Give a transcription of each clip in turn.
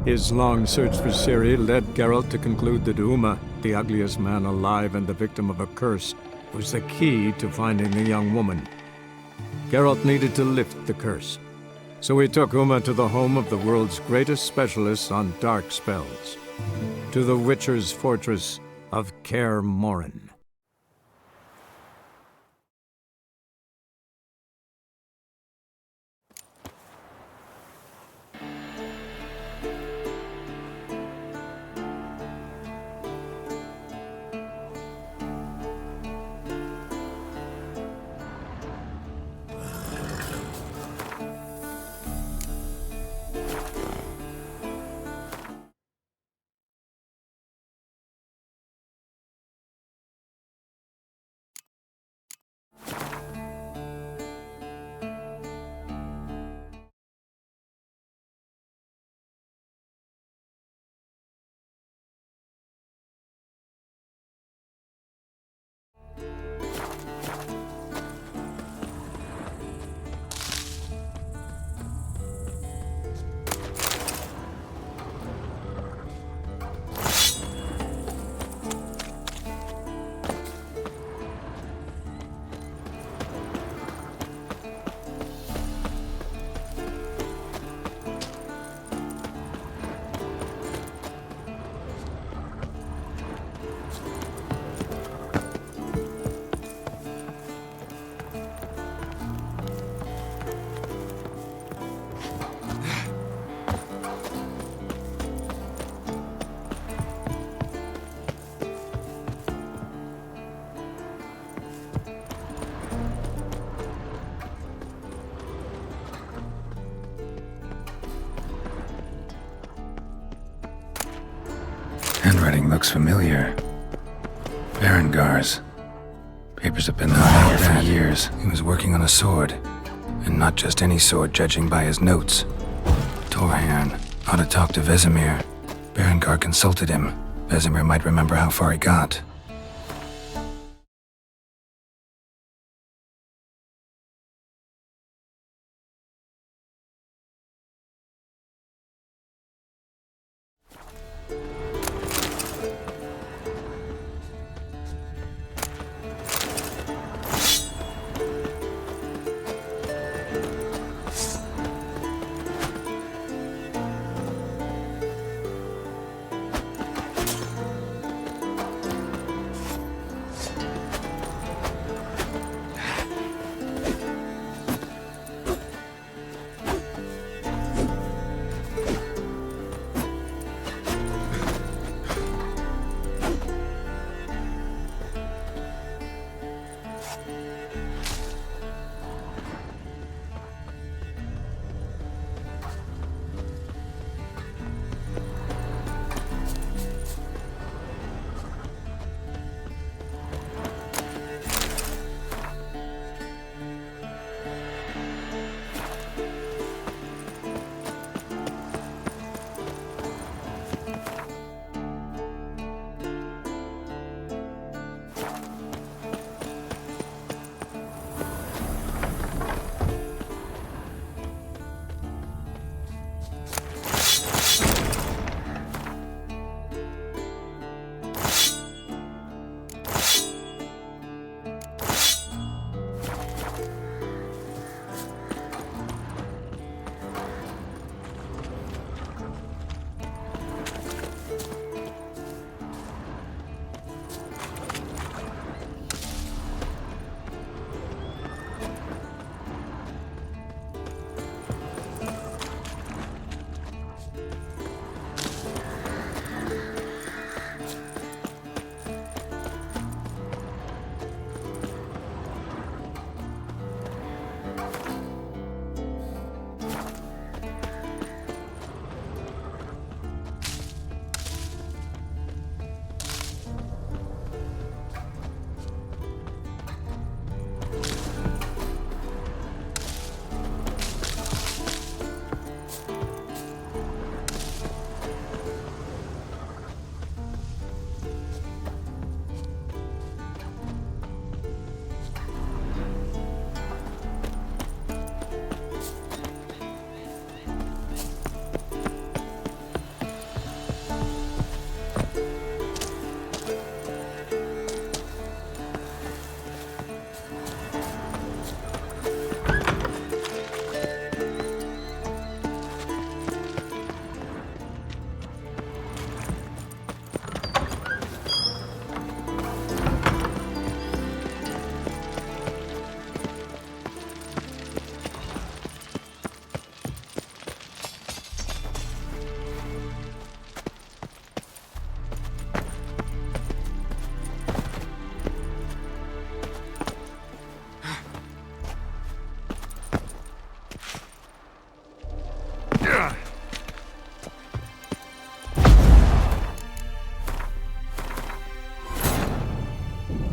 His long search for Ciri led Geralt to conclude that Uma, the ugliest man alive and the victim of a curse, was the key to finding the young woman. Geralt needed to lift the curse, so he took Uma to the home of the world's greatest specialists on dark spells, to the Witcher's fortress of Kaer Morhen. Handwriting looks familiar. Berengar's. Papers have been out here for years. He was working on a sword. And not just any sword, judging by his notes. Torharn ought to talk to Vesemir. Berengar consulted him. Vesemir might remember how far he got.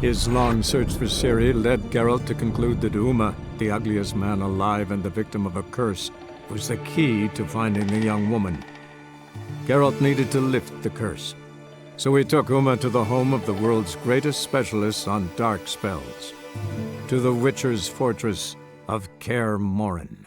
His long search for Ciri led Geralt to conclude that Uma, the ugliest man alive and the victim of a curse, was the key to finding the young woman. Geralt needed to lift the curse, so he took Uma to the home of the world's greatest specialists on dark spells, to the Witcher's fortress of Kaer Morhen.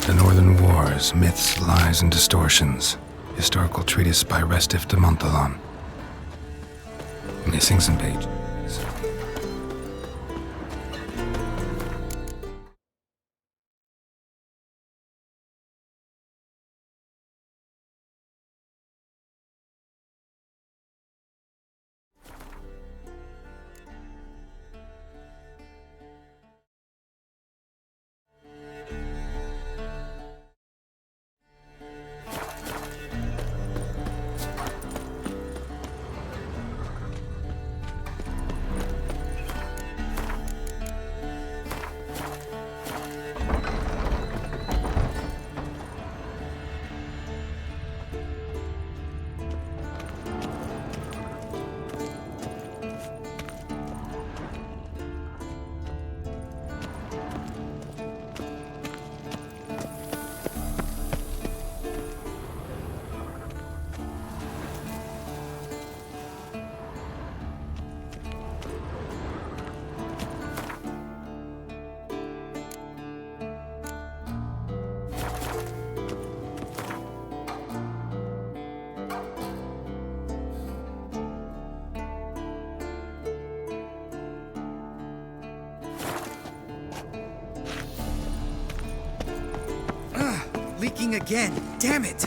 The Northern Wars, Myths, Lies, and Distortions. Historical treatise by Restif de Montholon. Missing some pages. Leaking again. Damn it!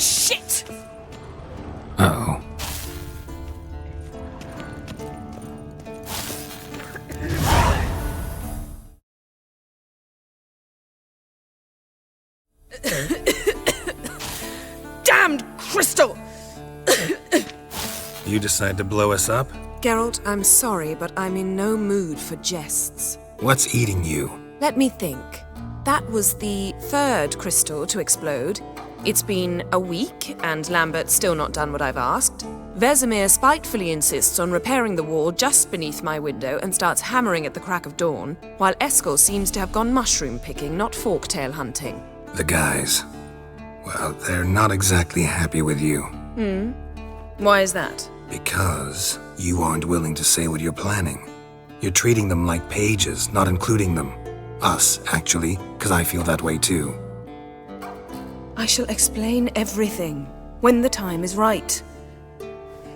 Shit! Uh-oh. Damned crystal! You decide to blow us up? Geralt, I'm sorry, but I'm in no mood for jests. What's eating you? Let me think. That was the third crystal to explode. It's been a week, and Lambert's still not done what I've asked. Vesemir spitefully insists on repairing the wall just beneath my window and starts hammering at the crack of dawn, while Eskel seems to have gone mushroom picking, not forktail hunting. The guys. Well, they're not exactly happy with you. Why is that? Because you aren't willing to say what you're planning. You're treating them like pages, not including them. Us, actually, because I feel that way too. I shall explain everything when the time is right.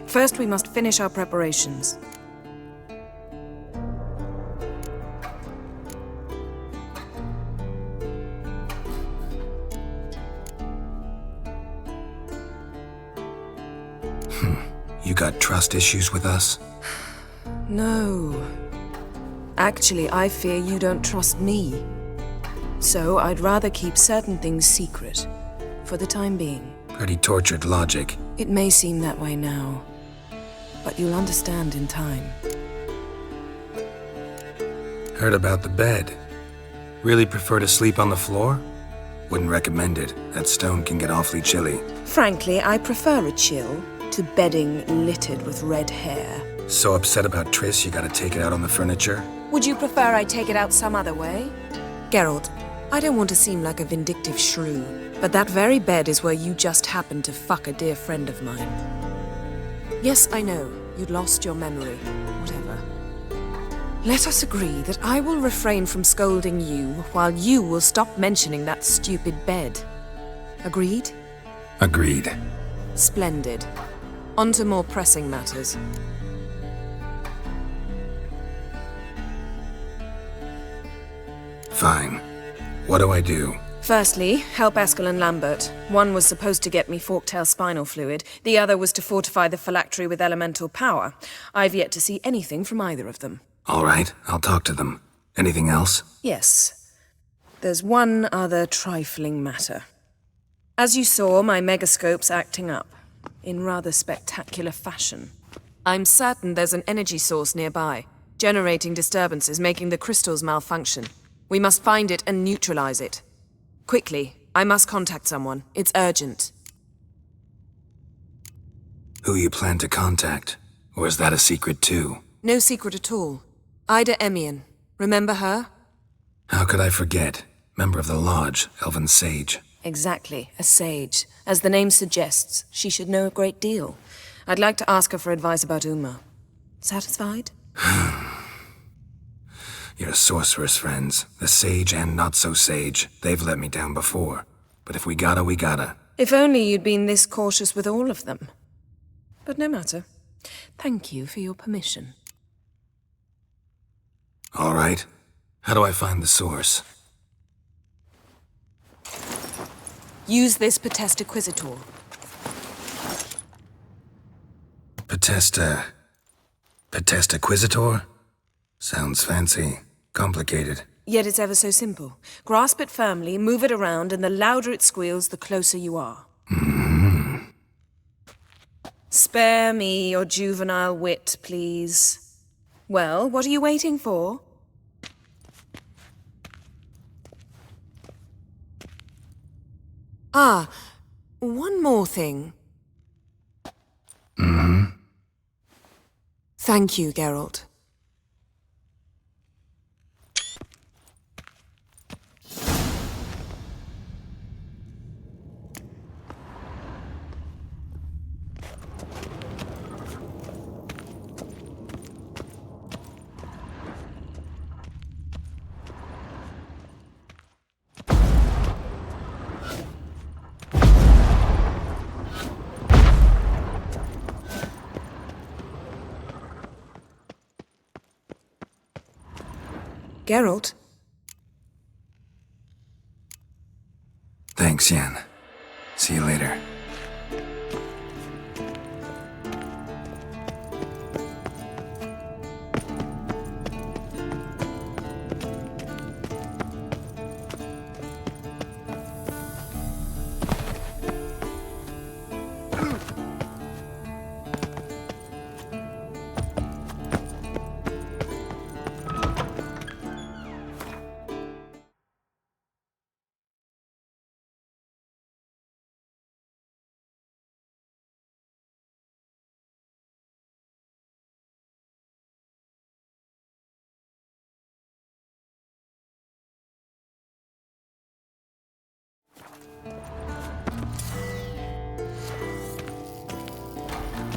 First, we must finish our preparations. You got trust issues with us? No. Actually, I fear you don't trust me. So I'd rather keep certain things secret, for the time being. Pretty tortured logic. It may seem that way now, but you'll understand in time. Heard about the bed. Really prefer to sleep on the floor? Wouldn't recommend it. That stone can get awfully chilly. Frankly, I prefer a chill to bedding littered with red hair. So upset about Triss, you gotta take it out on the furniture? Would you prefer I take it out some other way? Geralt, I don't want to seem like a vindictive shrew, but that very bed is where you just happened to fuck a dear friend of mine. Yes, I know, you'd lost your memory. Whatever. Let us agree that I will refrain from scolding you, while you will stop mentioning that stupid bed. Agreed? Agreed. Splendid. On to more pressing matters. Fine. What do I do? Firstly, help Eskel and Lambert. One was supposed to get me forktail spinal fluid, the other was to fortify the phylactery with elemental power. I've yet to see anything from either of them. All right, I'll talk to them. Anything else? Yes. There's one other trifling matter. As you saw, my megascope's acting up, in rather spectacular fashion. I'm certain there's an energy source nearby, generating disturbances, making the crystals malfunction. We must find it and neutralize it. Quickly, I must contact someone. It's urgent. Who you plan to contact? Or is that a secret too? No secret at all. Ida Emian. Remember her? How could I forget? Member of the Lodge, Elven Sage. Exactly, a sage. As the name suggests, she should know a great deal. I'd like to ask her for advice about Uma. Satisfied? Your sorceress friends, the sage and not-so-sage, they've let me down before. But if we gotta, we gotta. If only you'd been this cautious with all of them. But no matter. Thank you for your permission. All right. How do I find the source? Use this Potestaquisitor. Potestaquisitor? Sounds fancy. Complicated. Yet it's ever so simple. Grasp it firmly, move it around, and the louder it squeals, the closer you are. Spare me your juvenile wit, please. Well, what are you waiting for? Ah, one more thing. Thank you, Geralt. Geralt? Thanks, Yen. See you later.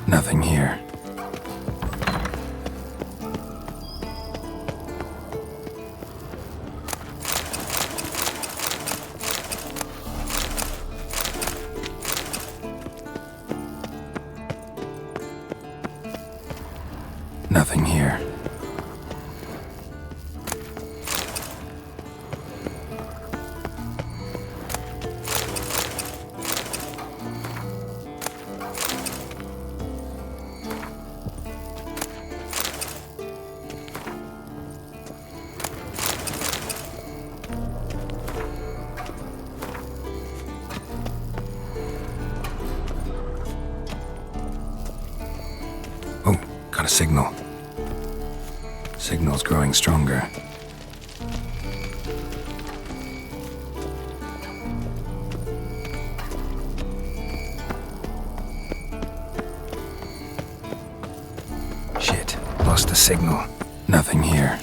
Nothing here. Nothing here. Oh, got a signal. Signal's growing stronger. Shit, lost the signal. Nothing here.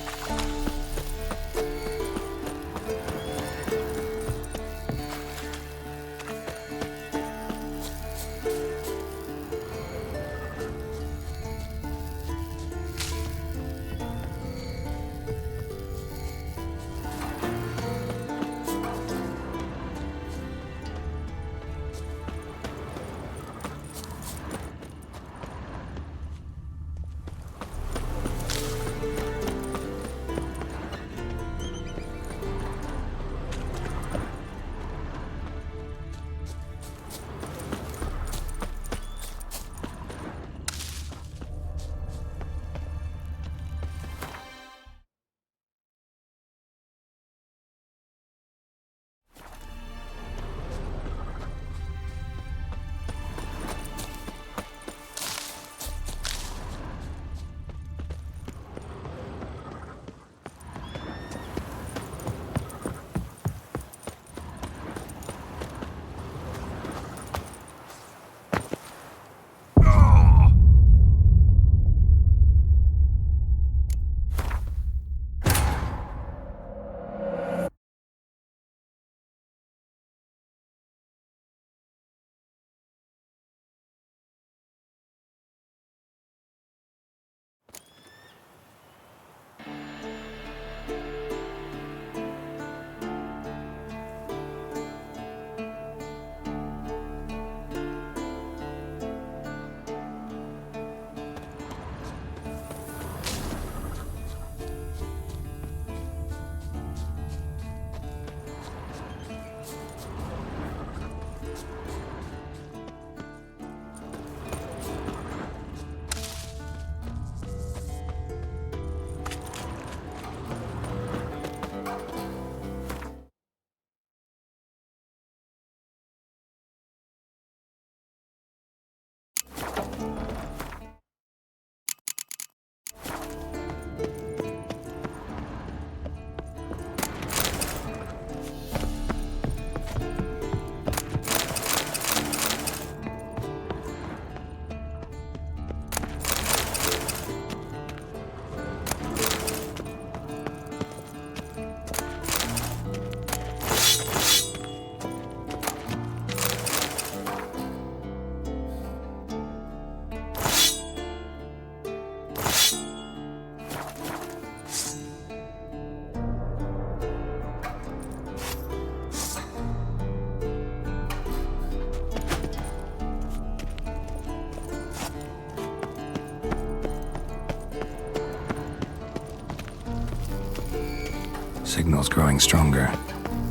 Signal's growing stronger.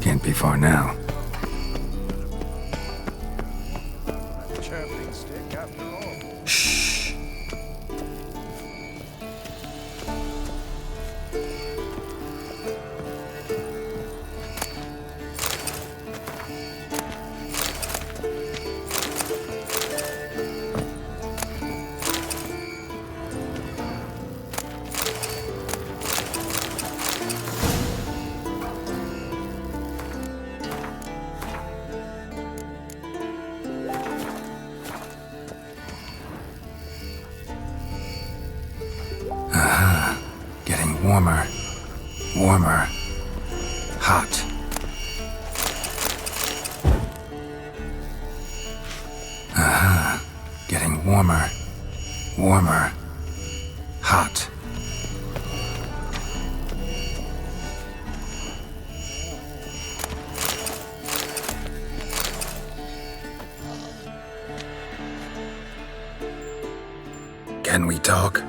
Can't be far now. Chirping stick after all. Shh. Warmer. Warmer. Hot. Getting warmer. Warmer. Hot. Can we talk?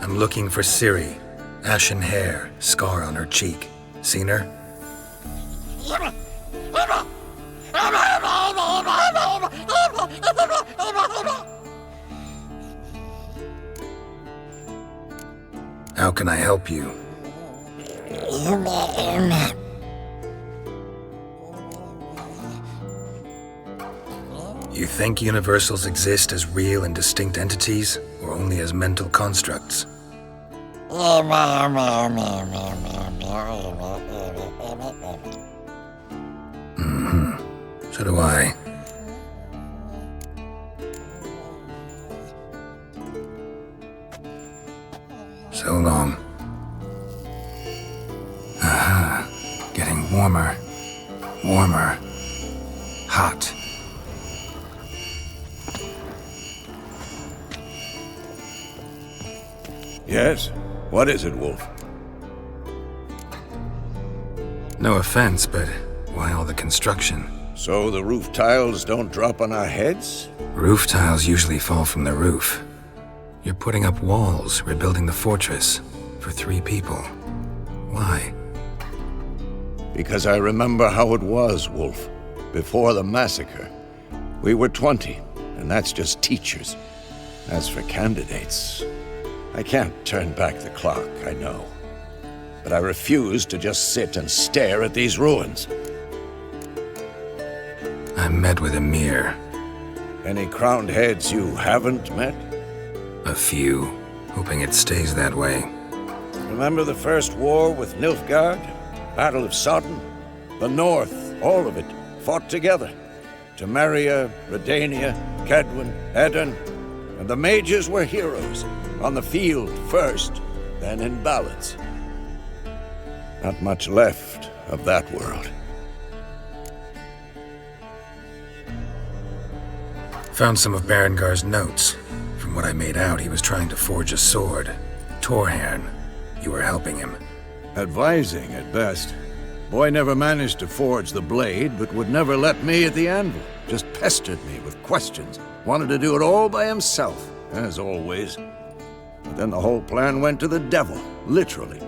I'm looking for Ciri. Ashen hair, scar on her cheek. Seen her? How can I help you? You think universals exist as real and distinct entities, or only as mental constructs? So do I. So long. Aha. Getting warmer. Warmer. Hot. Yes? What is it, Wolf? No offense, but why all the construction? So the roof tiles don't drop on our heads? Roof tiles usually fall from the roof. You're putting up walls, rebuilding the fortress, for 3 people. Why? Because I remember how it was, Wolf. Before the massacre. We were 20, and that's just teachers. As for candidates, I can't turn back the clock, I know. But I refuse to just sit and stare at these ruins. I met with Emhyr. Any crowned heads you haven't met? A few, hoping it stays that way. Remember the first war with Nilfgaard? Battle of Sodden? The North, all of it, fought together. Temeria, Redania, Kedwen, Edirn, and the mages were heroes. On the field first, then in ballads. Not much left of that world. Found some of Berengar's notes. From what I made out, he was trying to forge a sword. Torhaern. You were helping him. Advising at best. Boy never managed to forge the blade, but would never let me at the anvil. Just pestered me with questions. Wanted to do it all by himself, as always. But then the whole plan went to the devil, literally.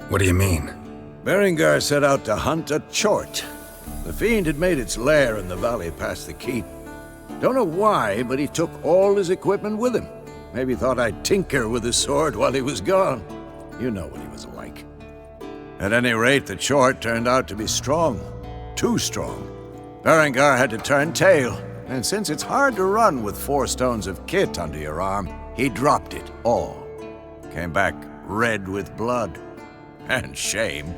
What do you mean? Berengar set out to hunt a chort. The fiend had made its lair in the valley past the keep. Don't know why, but he took all his equipment with him. Maybe thought I'd tinker with his sword while he was gone. You know what he was like. At any rate, the chort turned out to be strong. Too strong. Berengar had to turn tail, and since it's hard to run with 4 stones of kit under your arm, he dropped it all. Came back red with blood. And shame.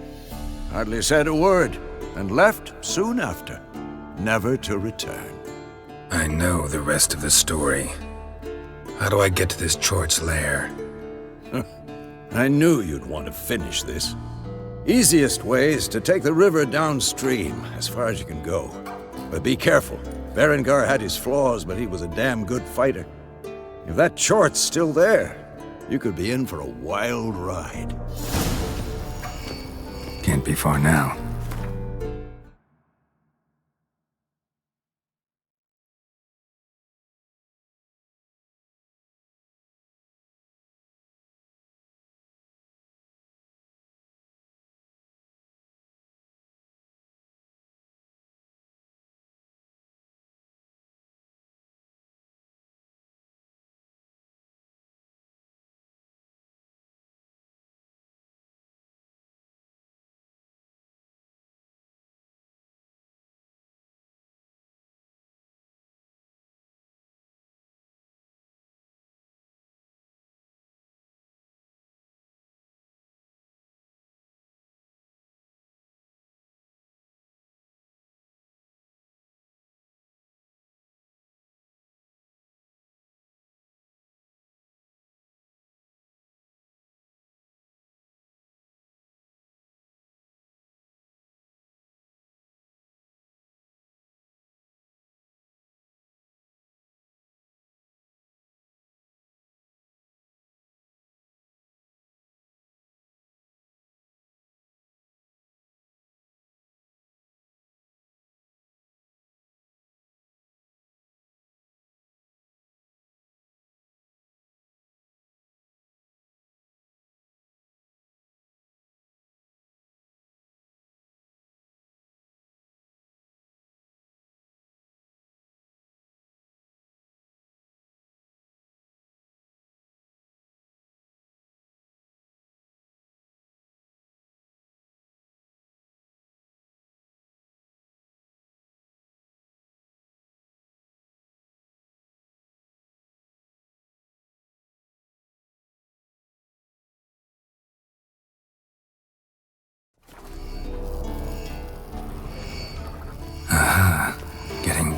Hardly said a word, and left soon after, never to return. I know the rest of the story. How do I get to this chort's lair? I knew you'd want to finish this. Easiest way is to take the river downstream, as far as you can go. But be careful. Berengar had his flaws, but he was a damn good fighter. If that chort's still there, you could be in for a wild ride. Can't be far now.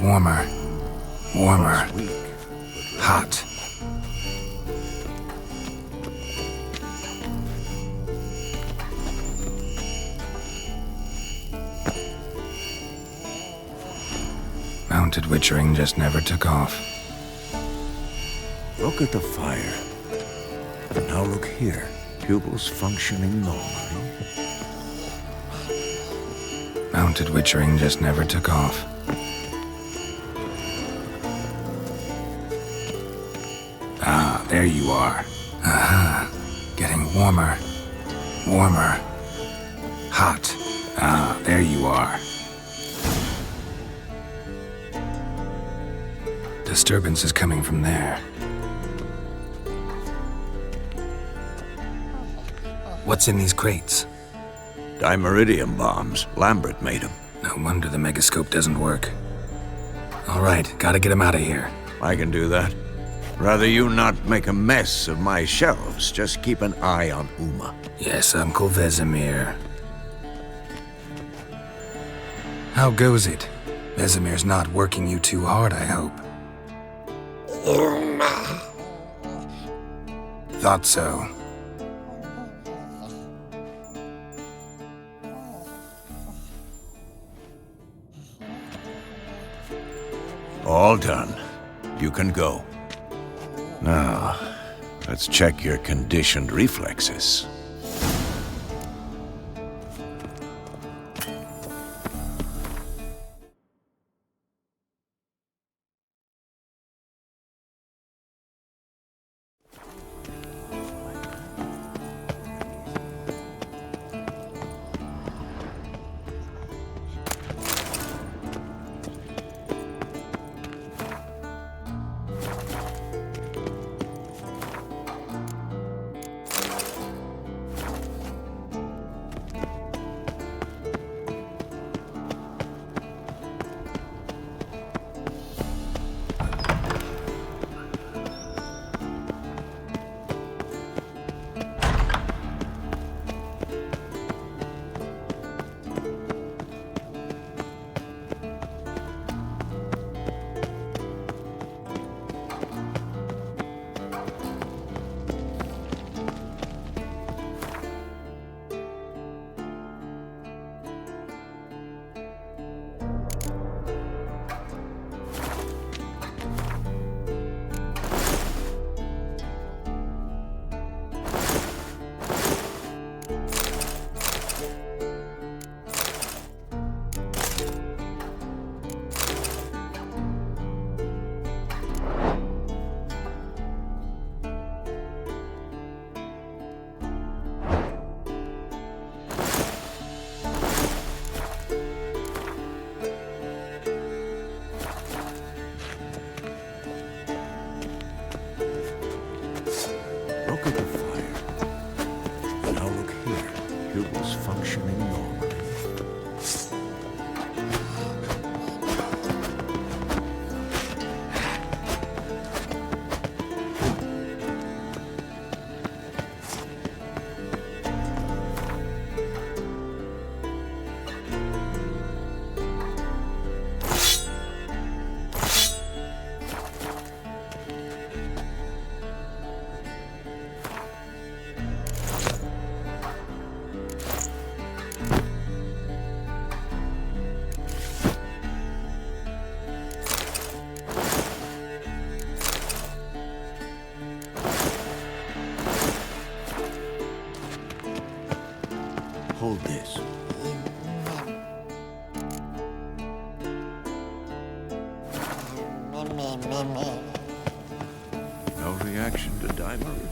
warmer. Warmer. Weak. Hot. Mounted Witchering just never took off. Look at the fire. Now look here. Pupils functioning normally. Mounted Witchering just never took off. Ah, there you are. Aha. Getting warmer. Warmer. Hot. Ah, there you are. Disturbance is coming from there. What's in these crates? Dimeridium bombs. Lambert made them. No wonder the megascope doesn't work. All right, gotta get him out of here. I can do that. Rather you not make a mess of my shelves. Just keep an eye on Uma. Yes, Uncle Vesemir. How goes it? Vesemir's not working you too hard, I hope. Thought so. All done. You can go. Now, let's check your conditioned reflexes. Look at the fire. Now look here. Pupils functioning normally. Hold this. No reaction to dimeridium.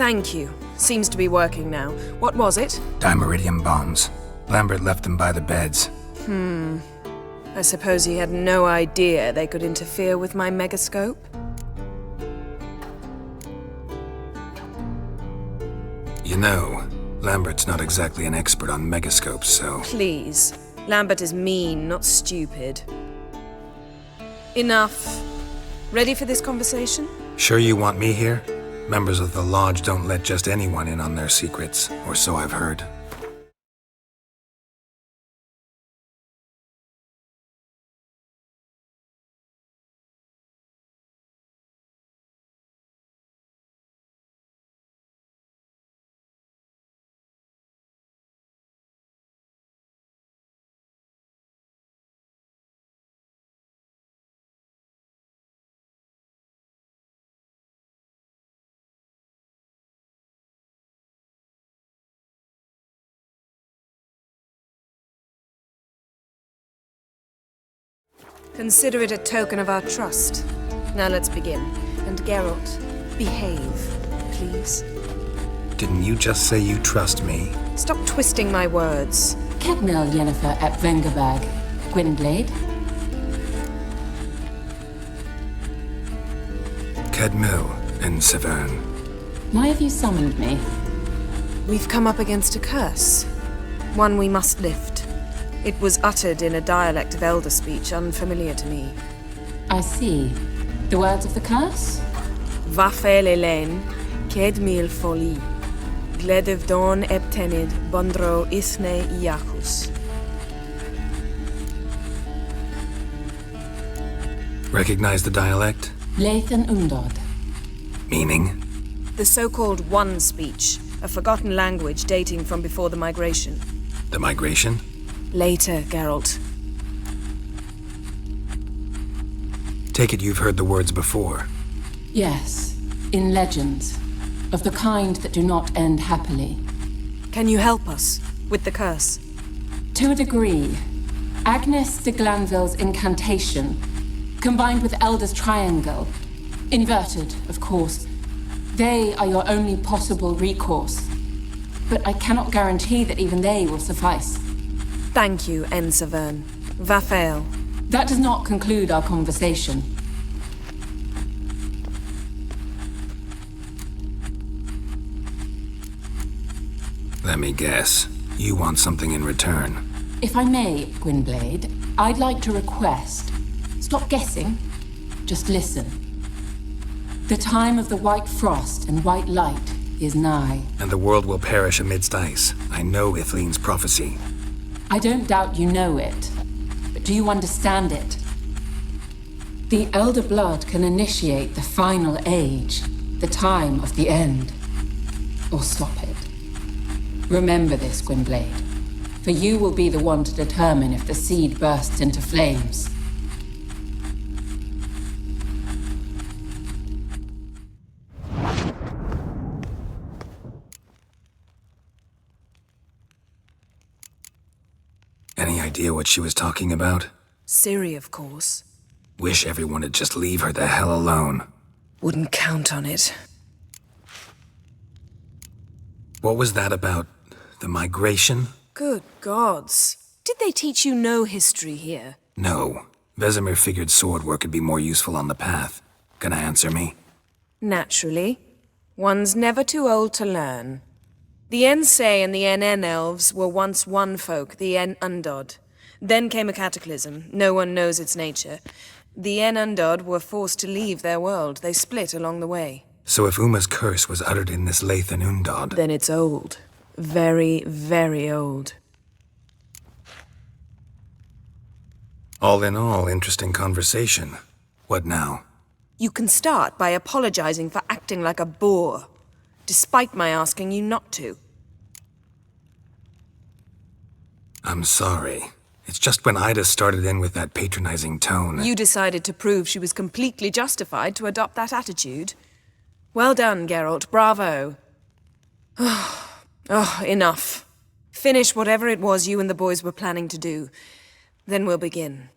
Thank you. Seems to be working now. What was it? Dimeridium bombs. Lambert left them by the beds. I suppose he had no idea they could interfere with my megascope? You know, Lambert's not exactly an expert on megascopes, so... Please. Lambert is mean, not stupid. Enough. Ready for this conversation? Sure you want me here? Members of the Lodge don't let just anyone in on their secrets, or so I've heard. Consider it a token of our trust. Now let's begin. And Geralt, behave, please. Didn't you just say you trust me? Stop twisting my words. Kedmil Yennefer at Vengerberg. Gwynblade. Kedmil and Severn. Why have you summoned me? We've come up against a curse. One we must lift. It was uttered in a dialect of Elder speech unfamiliar to me. I see. The words of the curse? Vafel Elaine, Kedmil Foli, Gledev Don Eptenid, Bondro Ithne Iacus. Recognize the dialect? Lathan Undod. Meaning? The so-called One speech, a forgotten language dating from before the migration. The migration? Later, Geralt. Take it you've heard the words before. Yes, in legends. Of the kind that do not end happily. Can you help us with the curse? To a degree. Agnes de Glanville's incantation, combined with Elder's triangle, inverted, of course. They are your only possible recourse. But I cannot guarantee that even they will suffice. Thank you, N. Severn. Vafel. That does not conclude our conversation. Let me guess. You want something in return. If I may, Gwynblade, I'd like to request. Stop guessing. Just listen. The time of the white frost and white light is nigh. And the world will perish amidst ice. I know Ithleen's prophecy. I don't doubt you know it, but do you understand it? The Elder Blood can initiate the final age, the time of the end, or stop it. Remember this, Gwynblade, for you will be the one to determine if the seed bursts into flames. Any idea what she was talking about? Ciri, of course. Wish everyone would just leave her the hell alone. Wouldn't count on it. What was that about? The migration? Good gods. Did they teach you no history here? No. Vesemir figured sword work would be more useful on the path. Gonna answer me? Naturally. One's never too old to learn. The Ensei and the NN elves were once one folk, the En Undod. Then came a cataclysm. No one knows its nature. The En Undod were forced to leave their world. They split along the way. So if Uma's curse was uttered in this Lathan Undod... Then it's old. Very, very old. All in all, interesting conversation. What now? You can start by apologizing for acting like a boor, despite my asking you not to. I'm sorry. It's just when Ida started in with that patronizing tone... You decided to prove she was completely justified to adopt that attitude. Well done, Geralt. Bravo. Oh, enough. Finish whatever it was you and the boys were planning to do. Then we'll begin.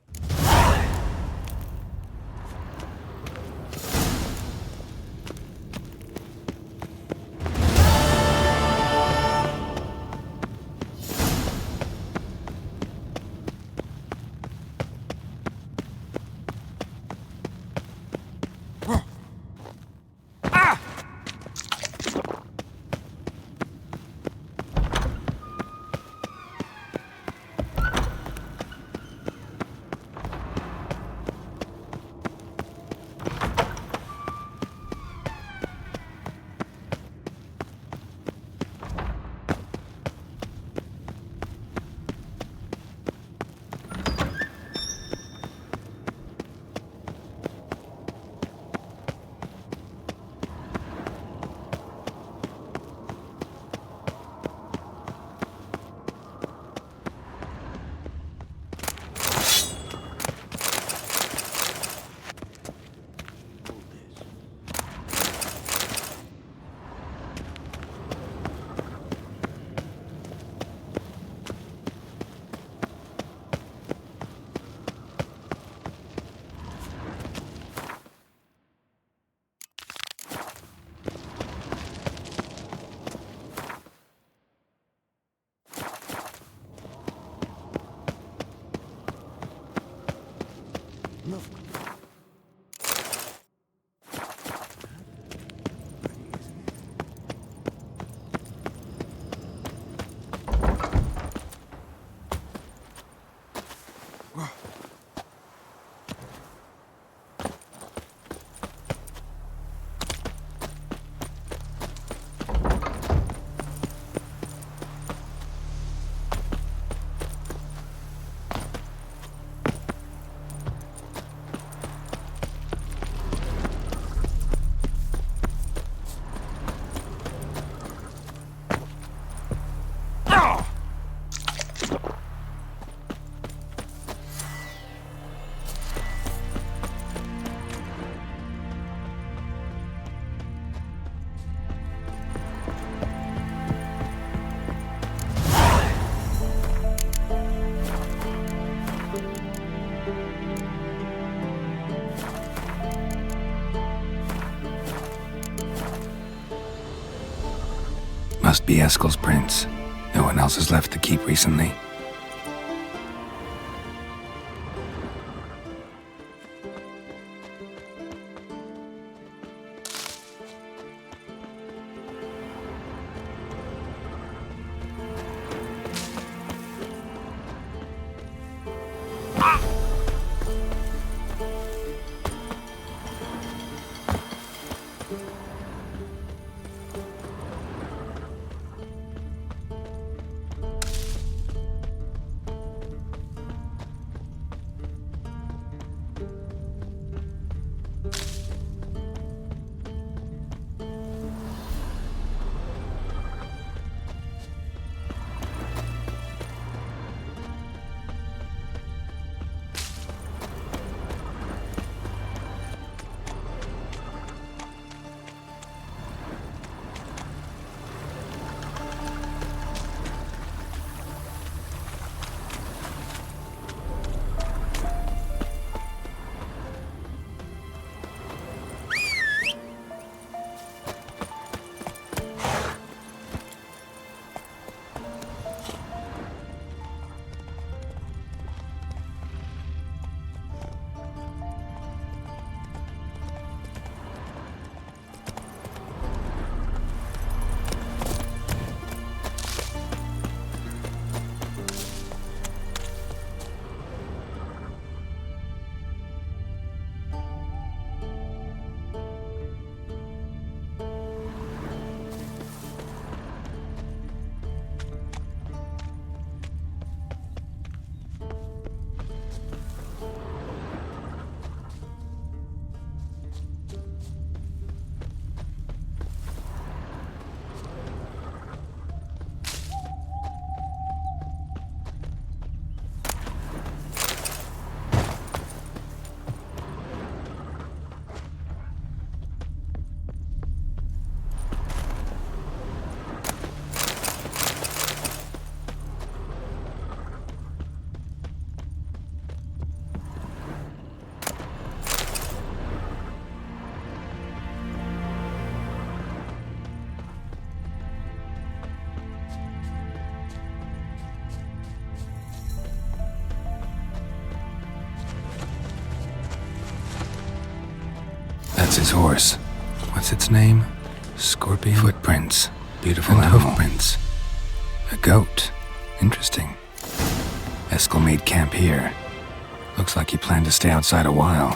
Must be Eskel's prints. No one else has left the keep recently. That's his horse. What's its name? Scorpion? Footprints. Beautiful animal. Hoofprints. A goat. Interesting. Eskel made camp here. Looks like he planned to stay outside a while.